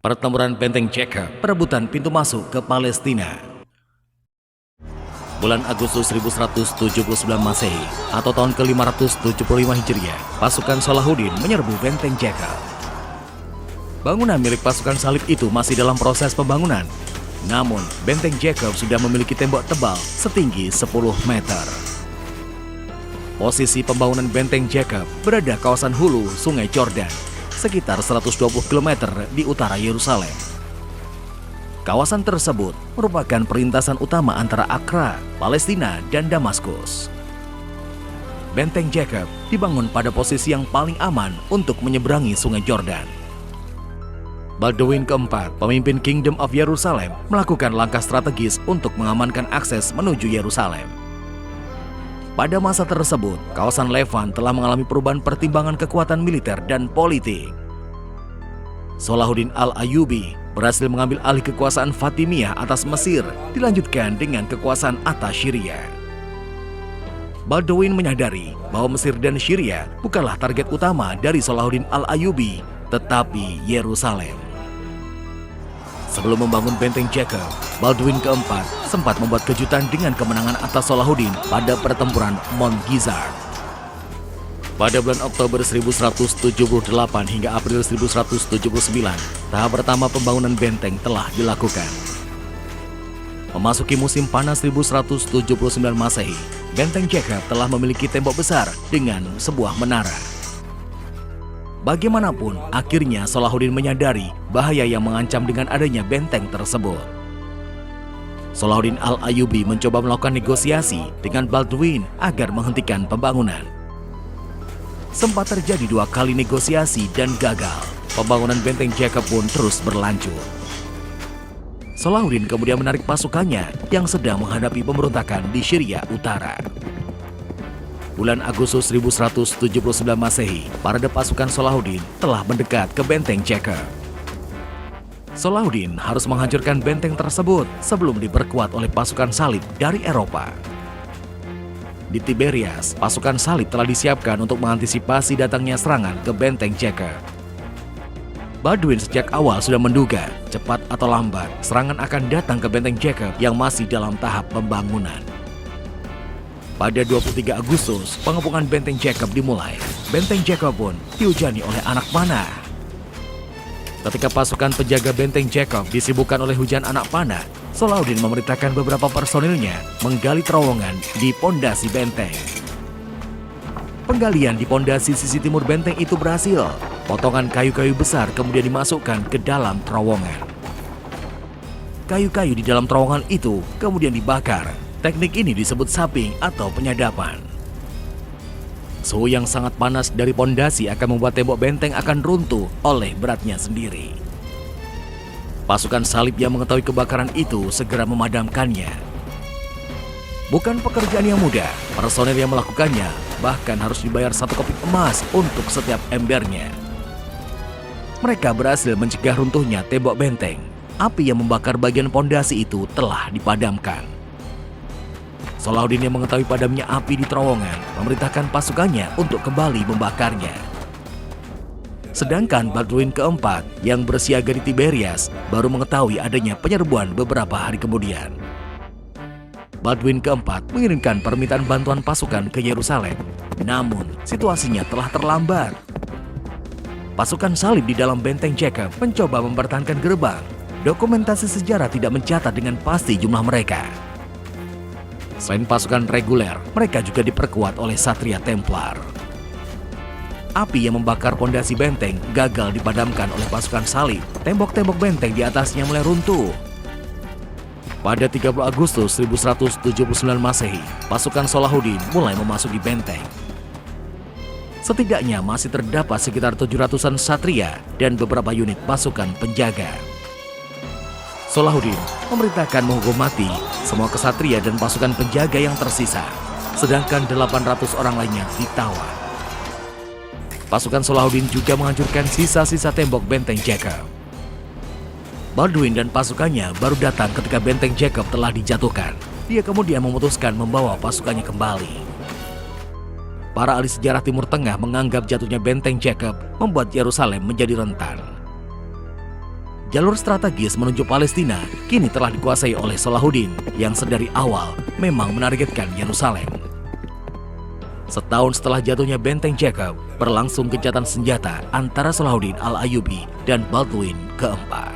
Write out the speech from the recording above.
Pertempuran Benteng Jacob, perebutan pintu masuk ke Palestina. Bulan Agustus 1179 Masehi atau tahun ke-575 Hijriah, pasukan Salahuddin menyerbu Benteng Jacob. Bangunan milik pasukan salib itu masih dalam proses pembangunan. Namun, Benteng Jacob sudah memiliki tembok tebal setinggi 10 meter. Posisi pembangunan Benteng Jacob berada kawasan hulu Sungai Jordan, sekitar 120 km di utara Yerusalem. Kawasan tersebut merupakan perlintasan utama antara Akra, Palestina, dan Damaskus. Benteng Jacob dibangun pada posisi yang paling aman untuk menyeberangi Sungai Jordan. Baldwin keempat, pemimpin Kingdom of Yerusalem, melakukan langkah strategis untuk mengamankan akses menuju Yerusalem. Pada masa tersebut, kawasan Levant telah mengalami perubahan pertimbangan kekuatan militer dan politik. Salahuddin Al-Ayyubi berhasil mengambil alih kekuasaan Fatimiyah atas Mesir, dilanjutkan dengan kekuasaan atas Syria. Baldwin menyadari bahwa Mesir dan Syria bukanlah target utama dari Salahuddin Al-Ayyubi, tetapi Yerusalem. Sebelum membangun Benteng Jacob, Baldwin keempat sempat membuat kejutan dengan kemenangan atas Salahuddin pada pertempuran Mount Gizzard. Pada bulan Oktober 1178 hingga April 1179, tahap pertama pembangunan benteng telah dilakukan. Memasuki musim panas 1179 Masehi, Benteng Jacob telah memiliki tembok besar dengan sebuah menara. Bagaimanapun, akhirnya Salahuddin menyadari bahaya yang mengancam dengan adanya benteng tersebut. Salahuddin Al-Ayyubi mencoba melakukan negosiasi dengan Baldwin agar menghentikan pembangunan. Sempat terjadi 2 kali negosiasi dan gagal. Pembangunan Benteng Jacob pun terus berlanjut. Salahuddin kemudian menarik pasukannya yang sedang menghadapi pemberontakan di Syria Utara. Bulan Agustus 1179 Masehi, parade pasukan Salahuddin telah mendekat ke Benteng Jacob. Salahuddin harus menghancurkan benteng tersebut sebelum diperkuat oleh pasukan salib dari Eropa. Di Tiberias, pasukan salib telah disiapkan untuk mengantisipasi datangnya serangan ke Benteng Jacob. Baldwin sejak awal sudah menduga, cepat atau lambat, serangan akan datang ke Benteng Jacob yang masih dalam tahap pembangunan. Pada 23 Agustus, pengepungan Benteng Jacob dimulai. Benteng Jacob pun dihujani oleh anak panah. Ketika pasukan penjaga Benteng Jacob disibukkan oleh hujan anak panah, Salahuddin memerintahkan beberapa personilnya menggali terowongan di pondasi benteng. Penggalian di pondasi sisi timur benteng itu berhasil. Potongan kayu-kayu besar kemudian dimasukkan ke dalam terowongan. Kayu-kayu di dalam terowongan itu kemudian dibakar. Teknik ini disebut sapping atau penyadapan. Suhu yang sangat panas dari pondasi akan membuat tembok benteng akan runtuh oleh beratnya sendiri. Pasukan salib yang mengetahui kebakaran itu segera memadamkannya. Bukan pekerjaan yang mudah, personel yang melakukannya bahkan harus dibayar 1 kopi emas untuk setiap embernya. Mereka berhasil mencegah runtuhnya tembok benteng. Api yang membakar bagian pondasi itu telah dipadamkan. Salahuddin yang mengetahui padamnya api di terowongan memerintahkan pasukannya untuk kembali membakarnya. Sedangkan Baldwin keempat yang bersiaga di Tiberias baru mengetahui adanya penyerbuan beberapa hari kemudian. Baldwin keempat mengirimkan permintaan bantuan pasukan ke Yerusalem, namun situasinya telah terlambat. Pasukan salib di dalam Benteng Jacob mencoba mempertahankan gerbang. Dokumentasi sejarah tidak mencatat dengan pasti jumlah mereka. Selain pasukan reguler, mereka juga diperkuat oleh Satria Templar. Api yang membakar pondasi benteng gagal dipadamkan oleh pasukan salib. Tembok-tembok benteng di atasnya mulai runtuh. Pada 30 Agustus 1179 Masehi, pasukan Salahuddin mulai memasuki benteng. Setidaknya masih terdapat sekitar 700-an satria dan beberapa unit pasukan penjaga. Salahuddin memerintahkan menghukum mati semua kesatria dan pasukan penjaga yang tersisa, sedangkan 800 orang lainnya ditawan. Pasukan Salahuddin juga menghancurkan sisa-sisa tembok Benteng Jacob. Baldwin dan pasukannya baru datang ketika Benteng Jacob telah dijatuhkan. Dia kemudian memutuskan membawa pasukannya kembali. Para ahli sejarah Timur Tengah menganggap jatuhnya Benteng Jacob membuat Yerusalem menjadi rentan. Jalur strategis menuju Palestina kini telah dikuasai oleh Salahuddin yang sedari awal memang menargetkan Yerusalem. Setahun setelah jatuhnya benteng Jacob, berlangsung gencatan senjata antara Salahuddin Al-Ayyubi dan Baldwin keempat.